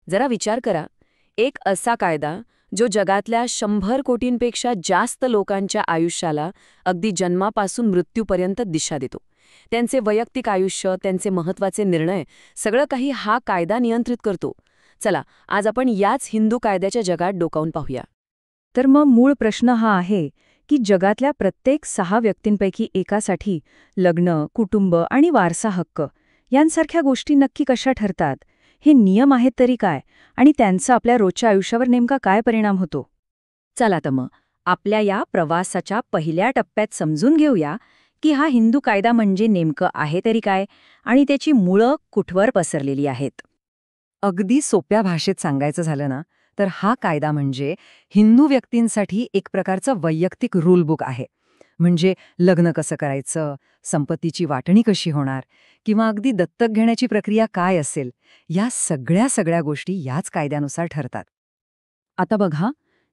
जरा विचार करा, एक असा कायदा जो जगातल्या 100 कोटींपेक्षा जास्त लोकांच्या आयुष्याला अगदी जन्मापासून मृत्यूपर्यंत दिशा देतो. त्यांचे वैयक्तिक आयुष्य, त्यांचे महत्त्वाचे निर्णय, सगळं काही हा कायदा नियंत्रित करतो. चला, आज आपण याच हिंदू कायद्याच्या जगात डोकावून पाहूया. तर मग मूळ प्रश्न हा आहे की जगातल्या प्रत्येक 6 व्यक्तींपैकी एकासाठी लग्न, कुटुंब आणि वारसा हक्क यांसारख्या गोष्टी नक्की कशा ठरतात? हे नियम आहेत तरी काय? आणि त्यांचा आपल्या रोजच्या आयुष्यावर नेमका काय परिणाम होतो? चला तर मग आपल्या या प्रवासाच्या पहिल्या टप्प्यात समजून घेऊया की हा हिंदू कायदा म्हणजे नेमकं आहे तरी काय आणि त्याची मुळं कुठवर पसरलेली आहेत. अगदी सोप्या भाषेत सांगायचं झालं ना, तर हा कायदा म्हणजे हिंदू व्यक्तींसाठी एक प्रकारचं वैयक्तिक रूल बुक आहे. म्हणजे लग्न कसं करायचं, संपत्तीची वाटणी कशी होणार, किंवा अगदी दत्तक घेण्याची प्रक्रिया काय असेल, या सगळ्या गोष्टी याच कायद्यानुसार ठरतात. आता बघा,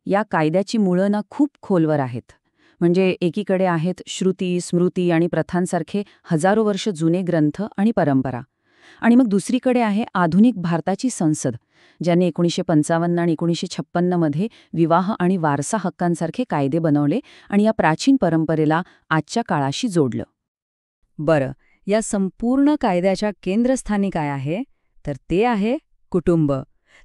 या कायद्याची मुळं ना खूप खोलवर आहेत. म्हणजे एकीकडे आहेत श्रुती, स्मृती आणि प्रथांसारखे हजारो वर्ष जुने ग्रंथ आणि परंपरा. आणि मग दुसरीकडे आहे आधुनिक भारताची संसद, ज्याने 1955 आणि 1956 मध्ये विवाह आणि वारसा हक्कांसारखे कायदे बनवले आणि या प्राचीन परंपरेला आजच्या काळाशी जोडलं. बरं, या संपूर्ण कायद्याच्या केंद्रस्थानी काय आहे? तर ते आहे कुटुंब.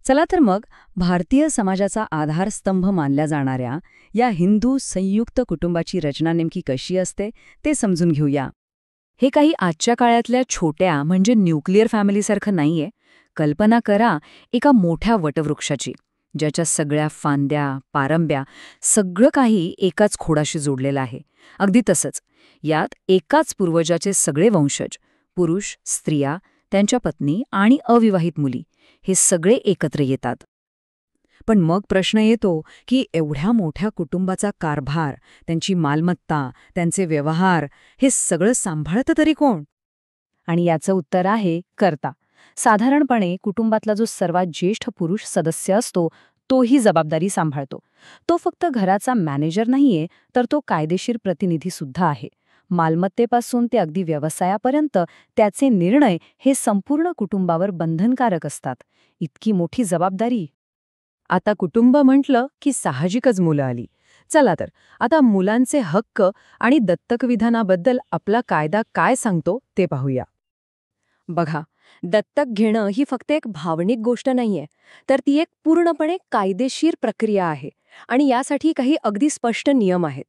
चला तर मग भारतीय समाजाचा आधारस्तंभ मानल्या जाणाऱ्या या हिंदू संयुक्त कुटुंबाची रचना नेमकी कशी असते ते समजून घेऊया. हे काही आजच्या काळातल्या छोट्या म्हणजे न्यूक्लिअर फॅमिलीसारखं नाहीये. कल्पना करा एका मोठ्या वटवृक्षाची, ज्याच्या सगळ्या फांद्या, पारंब्या, सगळं काही एकाच खोडाशी जोडलेलं आहे. अगदी तसंच यात एकाच पूर्वजाचे सगळे वंशज, पुरुष, स्त्रिया, त्यांच्या पत्नी आणि अविवाहित मुली, हे सगळे एकत्र येतात. पण मग प्रश्न येतो की एवढ्या मोठ्या कुटुंबाचा कारभार, त्यांची मालमत्ता, त्यांचे व्यवहार, हे सगळं सांभाळतं तरी कोण? आणि याचं उत्तर आहे कर्ता. साधारणपणे कुटुंबातला जो सर्वात ज्येष्ठ पुरुष सदस्य असतो तो ही जबाबदारी सांभाळतो. तो फक्त घराचा मॅनेजर नाहीये, तर तो कायदेशीर प्रतिनिधी सुद्धा आहे. मालमत्तेपासून ते अगदी व्यवसायापर्यंत त्याचे निर्णय हे संपूर्ण कुटुंबावर बंधनकारक असतात. इतकी मोठी जबाबदारी. आता कुटुंब म्हटलं की साहजिकच मुलं आली. चला तर आता मुलांचे हक्क आणि दत्तक विधानाबद्दल आपला कायदा काय सांगतो ते पाहूया. बघा, दत्तक घेणं ही फक्त एक भावनिक गोष्ट नाहीये, तर ती एक पूर्णपणे कायदेशीर प्रक्रिया आहे. आणि यासाठी काही अगदी स्पष्ट नियम आहेत.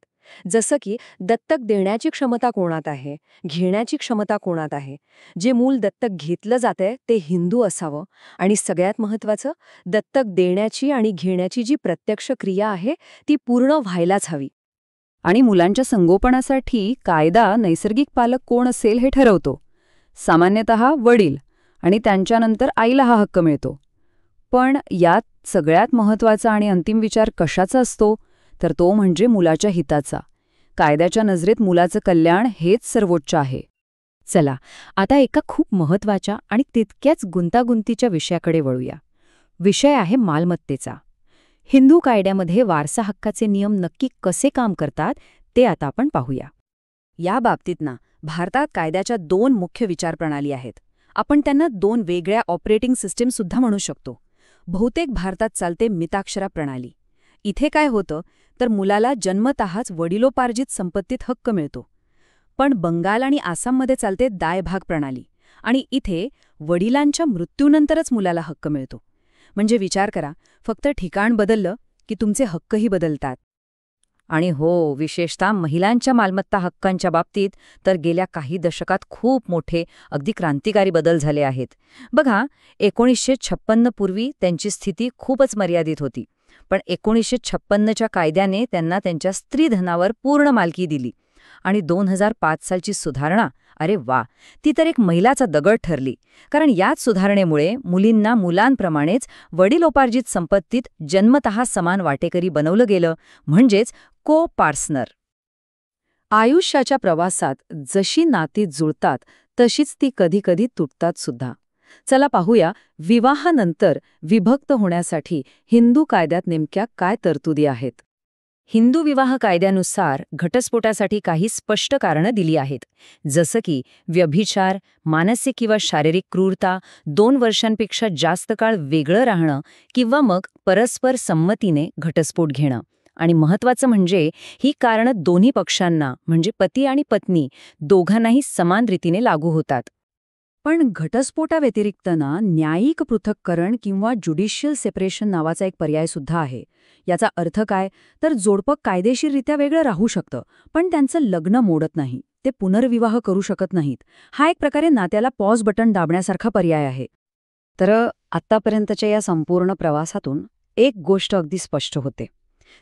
जसं की दत्तक देण्याची क्षमता कोणात आहे, घेण्याची क्षमता कोणात आहे, जे मूल दत्तक घेतलं जातंय ते हिंदू असावं, आणि सगळ्यात महत्त्वाचं, दत्तक देण्याची आणि घेण्याची जी प्रत्यक्ष क्रिया आहे ती पूर्ण व्हायलाच हवी. आणि मुलांच्या संगोपनासाठी कायदा नैसर्गिक पालक कोण असेल हे ठरवतो. सामान्यतः वडील, आणि त्यांच्यानंतर आईला हा हक्क मिळतो. पण यात सगळ्यात महत्त्वाचा आणि अंतिम विचार कशाचा असतो? तर तो म्हणजे मुलाच्या हिताचा. कायद्याच्या नजरेत मुलाचं कल्याण हेच सर्वोच्च आहे. चला, आता एका खूप महत्त्वाच्या आणि तितक्याच गुंतागुंतीच्या विषयाकडे वळूया. विषय आहे मालमत्तेचा. हिंदू कायद्यामध्ये वारसा हक्काचे नियम नक्की कसे काम करतात ते आता आपण पाहूया. या बाबतीत ना, भारतात कायद्याच्या 2 मुख्य विचारप्रणाली आहेत. आपण त्यांना 2 वेगळ्या ऑपरेटिंग सिस्टीम सुद्धा म्हणू शकतो. बहुतेक भारतात चालते मिताक्षरा प्रणाली. इथे काय होतं तर मुलाला जन्मतःच वडिलोपार्जित संपत्तीत हक्क मिळतो. पण बंगाल आणि आसाममध्ये चालते दायभाग प्रणाली, आणि इथे वडिलांच्या मृत्यूनंतरच मुलाला हक्क मिळतो. म्हणजे विचार करा, फक्त ठिकाण बदललं की तुमचे हक्कही बदलतात. आणि हो, विशेषतः महिलांच्या मालमत्ता हक्कांच्या बाबतीत तर गेल्या काही दशकात खूप मोठे, अगदी क्रांतिकारी बदल झाले आहेत. बघा, 1956 पूर्वी त्यांची स्थिती खूपच मर्यादित होती. पण 1956च्या कायद्याने त्यांना त्यांच्या स्त्रीधनावर पूर्ण मालकी दिली. आणि 2005 सालची सुधारणा, अरे वा, ती तर एक मैलाचा दगड ठरली. कारण याच सुधारणेमुळे मुलींना मुलांप्रमाणेच वडिलोपार्जित संपत्तीत जन्मतः समान वाटेकरी बनवलं गेलं, म्हणजेच को पार्सनर. आयुष्याच्या प्रवासात जशी नाती जुळतात तशीच ती कधीकधी तुटतात सुद्धा. चला पाहूया, विवाहानंतर विभक्त होण्यासाठी हिंदू कायद्यात नेमक्या काय तरतुदी आहेत. हिंदू विवाह कायद्यानुसार घटस्फोटासाठी काही स्पष्ट कारणं दिली आहेत, जसं की व्यभिचार, मानसिक किंवा शारीरिक क्रूरता, 2 वर्षांपेक्षा जास्त काळ वेगळं राहणं किंवा मग परस्पर संमतीने घटस्फोट घेणं. आणि महत्त्वाचं म्हणजे ही कारणं दोन्ही पक्षांना म्हणजे पती आणि पत्नी दोघांनाही समान रीतीने लागू होतात. पण घटस्फोटाव्यतिरिक्त ना न्यायिक पृथक्करण किंवा ज्युडिशियल सेपरेशन नावाचा एक पर्याय सुद्धा आहे. याचा अर्थ काय तर जोडपं कायदेशीररित्या वेगळं राहू शकतं, पण त्यांचं लग्न मोडत नाही, ते पुनर्विवाह करू शकत नाहीत. हा एक प्रकारे नात्याला पॉज बटन दाबण्यासारखा पर्याय आहे. तर आत्तापर्यंतच्या या संपूर्ण प्रवासातून एक गोष्ट अगदी स्पष्ट होते,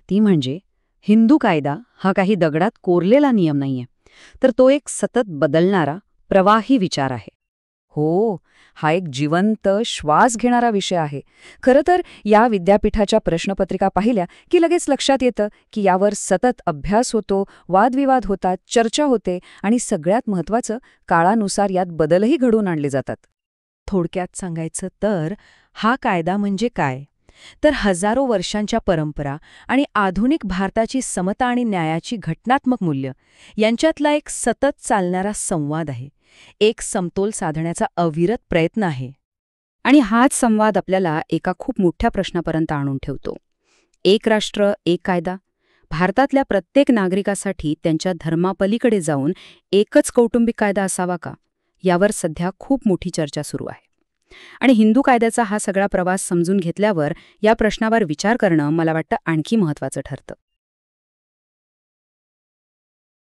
ती म्हणजे हिंदू कायदा हा काही दगडात कोरलेला नियम नाहीये, तर तो एक सतत बदलणारा प्रवाही विचार आहे. हो, हा एक जिवंत श्वास घेणारा विषय आहे. खरं तर या विद्यापीठाच्या प्रश्नपत्रिका पाहिल्या की लगेच लक्षात येतं की यावर सतत अभ्यास होतो, वादविवाद होतात, चर्चा होते आणि सगळ्यात महत्त्वाचं, काळानुसार यात बदलही घडवून आणले जातात. थोडक्यात सांगायचं तर हा कायदा म्हणजे काय तर हजारो वर्षांच्या परंपरा आणि आधुनिक भारताची समता आणि न्यायाची घटनात्मक मूल्य यांच्यातला एक सतत चालणारा संवाद आहे, एक समतोल साधण्याचा अविरत प्रयत्न आहे. आणि हाच संवाद आपल्याला एका खूप मोठ्या प्रश्नापर्यंत आणून ठेवतो. एक राष्ट्र, एक कायदा. भारतातल्या प्रत्येक नागरिकासाठी त्यांच्या धर्मापलीकडे जाऊन एकच कौटुंबिक कायदा असावा का? यावर सध्या खूप मोठी चर्चा सुरू आहे. आणि हिंदू कायद्याचा हा सगळा प्रवास समजून घेतल्यावर या प्रश्नावर विचार करणं मला वाटतं आणखी महत्त्वाचं ठरतं.